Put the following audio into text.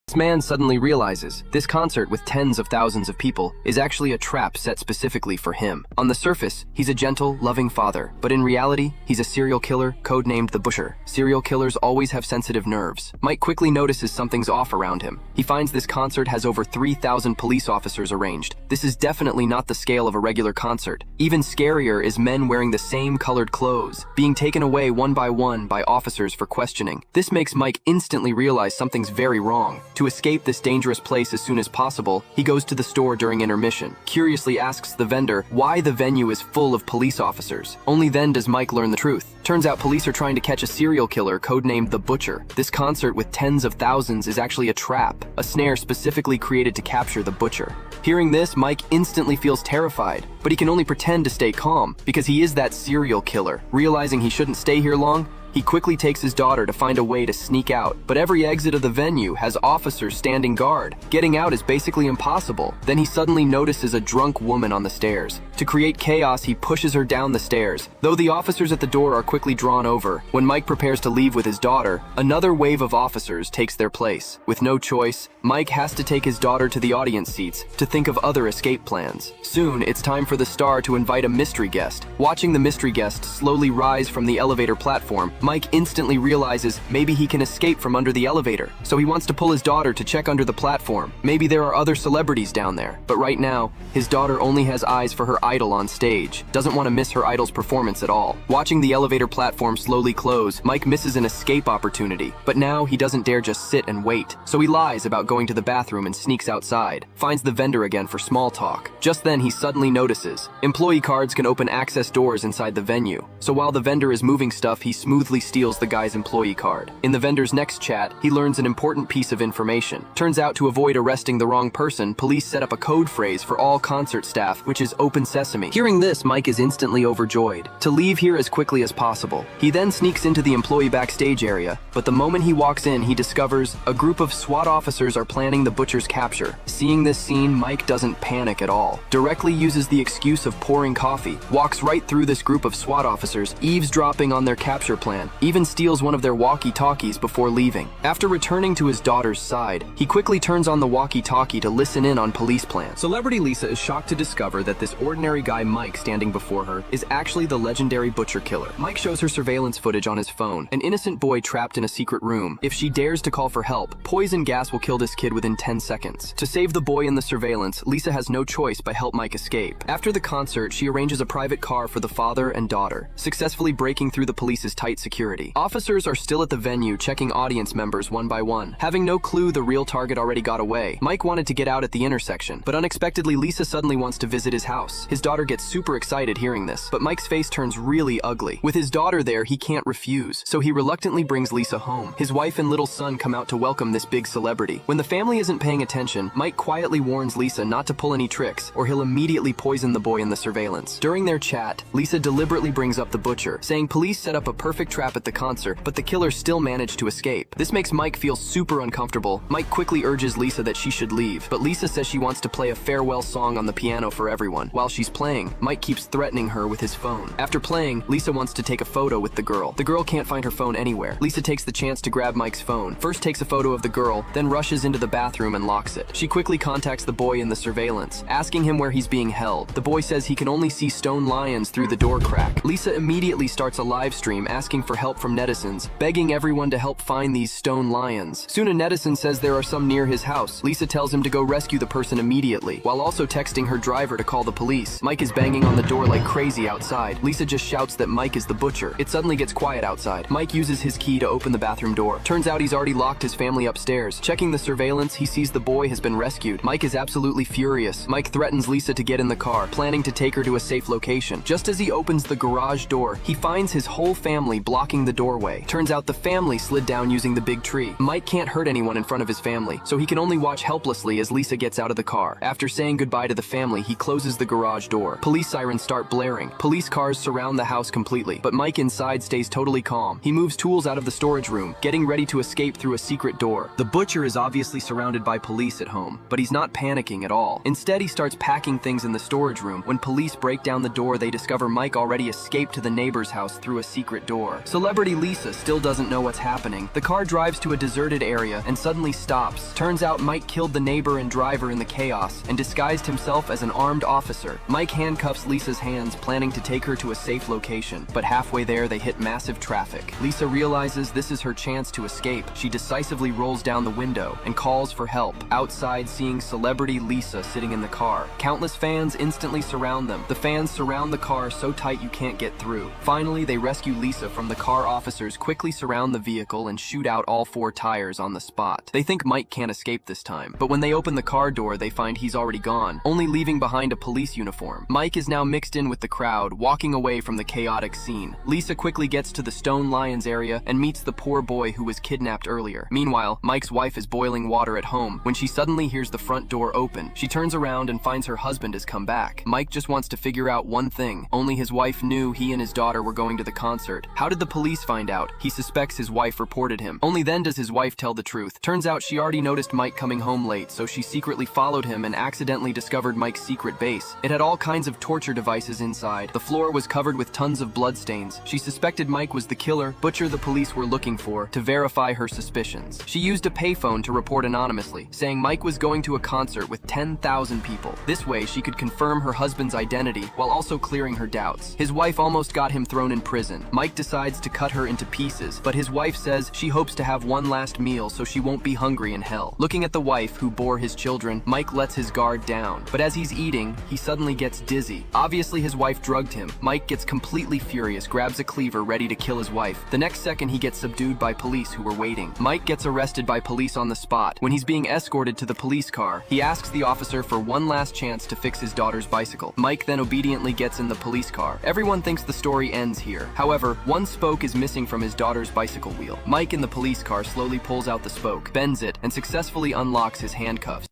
This man suddenly realizes this concert with tens of thousands of people is actually a trap set specifically for him. On the surface, he's a gentle, loving father, but in reality, he's a serial killer codenamed the Butcher. Serial killers always have sensitive nerves. Mike quickly notices something's off around him. He finds this concert has over 3,000 police officers arranged. This is definitely not the scale of a regular concert. Even scarier is men wearing the same colored clothes, being taken away one by officers for questioning. This makes Mike instantly realize something's very wrong. To escape this dangerous place as soon as possible, he goes to the store during intermission, curiously asks the vendor why the venue is full of police officers. Only then does Mike learn the truth. Turns out police are trying to catch a serial killer codenamed the Butcher. This concert with tens of thousands is actually a trap, a snare specifically created to capture the Butcher. Hearing this, Mike instantly feels terrified, but he can only pretend to stay calm because he is that serial killer. Realizing he shouldn't stay here long, he quickly takes his daughter to find a way to sneak out, but every exit of the venue has officers standing guard. Getting out is basically impossible. Then he suddenly notices a drunk woman on the stairs. To create chaos, he pushes her down the stairs. Though the officers at the door are quickly drawn over, when Mike prepares to leave with his daughter, another wave of officers takes their place. With no choice, Mike has to take his daughter to the audience seats to think of other escape plans. Soon, it's time for the star to invite a mystery guest. Watching the mystery guest slowly rise from the elevator platform, Mike instantly realizes maybe he can escape from under the elevator. So he wants to pull his daughter to check under the platform. Maybe there are other celebrities down there. But right now, his daughter only has eyes for her idol on stage. Doesn't want to miss her idol's performance at all. Watching the elevator platform slowly close, Mike misses an escape opportunity. But now he doesn't dare just sit and wait. So he lies about going to the bathroom and sneaks outside. Finds the vendor again for small talk. Just then he suddenly notices employee cards can open access doors inside the venue. So while the vendor is moving stuff, he smoothly steals the guy's employee card. In the vendor's next chat, he learns an important piece of information. Turns out to avoid arresting the wrong person, police set up a code phrase for all concert staff, which is open sesame. Hearing this, Mike is instantly overjoyed to leave here as quickly as possible. He then sneaks into the employee backstage area, but the moment he walks in, he discovers a group of SWAT officers are planning the Butcher's capture. Seeing this scene, Mike doesn't panic at all. Directly uses the excuse of pouring coffee, walks right through this group of SWAT officers, eavesdropping on their capture plan. Even steals one of their walkie-talkies before leaving. After returning to his daughter's side, he quickly turns on the walkie-talkie to listen in on police plans. Celebrity Lisa is shocked to discover that this ordinary guy Mike standing before her is actually the legendary Butcher killer. Mike shows her surveillance footage on his phone. An innocent boy trapped in a secret room. If she dares to call for help, poison gas will kill this kid within 10 seconds. To save the boy in the surveillance, Lisa has no choice but help Mike escape. After the concert, she arranges a private car for the father and daughter, successfully breaking through the police's tight security. Officers are still at the venue checking audience members one by one. Having no clue the real target already got away, Mike wanted to get out at the intersection, but unexpectedly Lisa suddenly wants to visit his house. His daughter gets super excited hearing this, but Mike's face turns really ugly. With his daughter there, he can't refuse, so he reluctantly brings Lisa home. His wife and little son come out to welcome this big celebrity. When the family isn't paying attention, Mike quietly warns Lisa not to pull any tricks, or he'll immediately poison the boy in the surveillance. During their chat, Lisa deliberately brings up the Butcher, saying police set up a perfect trap at the concert, but the killer still managed to escape. This makes Mike feel super uncomfortable. Mike quickly urges Lisa that she should leave, but Lisa says she wants to play a farewell song on the piano for everyone. While she's playing, Mike keeps threatening her with his phone. After playing, Lisa wants to take a photo with the girl. The girl can't find her phone anywhere. Lisa takes the chance to grab Mike's phone. First takes a photo of the girl, then rushes into the bathroom and locks it. She quickly contacts the boy in the surveillance, asking him where he's being held. The boy says he can only see stone lions through the door crack. Lisa immediately starts a live stream asking for help from netizens, begging everyone to help find these stone lions. Soon a netizen says there are some near his house. Lisa tells him to go rescue the person immediately, while also texting her driver to call the police. Mike is banging on the door like crazy outside. Lisa just shouts that Mike is the Butcher. It suddenly gets quiet outside. Mike uses his key to open the bathroom door. Turns out he's already locked his family upstairs. Checking the surveillance, he sees the boy has been rescued. Mike is absolutely furious. Mike threatens Lisa to get in the car, planning to take her to a safe location. Just as he opens the garage door, he finds his whole family blocking the doorway. Turns out the family slid down using the big tree. Mike can't hurt anyone in front of his family, so he can only watch helplessly as Lisa gets out of the car. After saying goodbye to the family, he closes the garage door. Police sirens start blaring. Police cars surround the house completely, but Mike inside stays totally calm. He moves tools out of the storage room, getting ready to escape through a secret door. The Butcher is obviously surrounded by police at home, but he's not panicking at all. Instead, he starts packing things in the storage room. When police break down the door, they discover Mike already escaped to the neighbor's house through a secret door. Celebrity Lisa still doesn't know what's happening. The car drives to a deserted area and suddenly stops. Turns out Mike killed the neighbor and driver in the chaos and disguised himself as an armed officer. Mike handcuffs Lisa's hands, planning to take her to a safe location, but halfway there they hit massive traffic. Lisa realizes this is her chance to escape. She decisively rolls down the window and calls for help. Outside, seeing Celebrity Lisa sitting in the car. Countless fans instantly surround them. The fans surround the car so tight you can't get through. Finally, they rescue Lisa from the car. Officers quickly surround the vehicle and shoot out all 4 tires on the spot. They think Mike can't escape this time, but when they open the car door, they find he's already gone, only leaving behind a police uniform. Mike is now mixed in with the crowd, walking away from the chaotic scene. Lisa quickly gets to the Stone Lions area and meets the poor boy who was kidnapped earlier. Meanwhile, Mike's wife is boiling water at home when she suddenly hears the front door open. She turns around and finds her husband has come back. Mike just wants to figure out one thing. Only his wife knew he and his daughter were going to the concert. How did the police find out? He suspects his wife reported him. Only then does his wife tell the truth. Turns out she already noticed Mike coming home late, so she secretly followed him and accidentally discovered Mike's secret base. It had all kinds of torture devices inside. The floor was covered with tons of bloodstains. She suspected Mike was the killer, butcher the police were looking for, to verify her suspicions. She used a payphone to report anonymously, saying Mike was going to a concert with 10,000 people. This way, she could confirm her husband's identity while also clearing her doubts. His wife almost got him thrown in prison. Mike decides to cut her into pieces, but his wife says she hopes to have one last meal so she won't be hungry in hell. Looking at the wife who bore his children, Mike lets his guard down, but as he's eating, he suddenly gets dizzy. Obviously his wife drugged him. Mike gets completely furious, grabs a cleaver ready to kill his wife. The next second he gets subdued by police who were waiting. Mike gets arrested by police on the spot. When he's being escorted to the police car, he asks the officer for one last chance to fix his daughter's bicycle. Mike then obediently gets in the police car. Everyone thinks the story ends here. However, one spoke is missing from his daughter's bicycle wheel. Mike in the police car slowly pulls out the spoke, bends it, and successfully unlocks his handcuffs.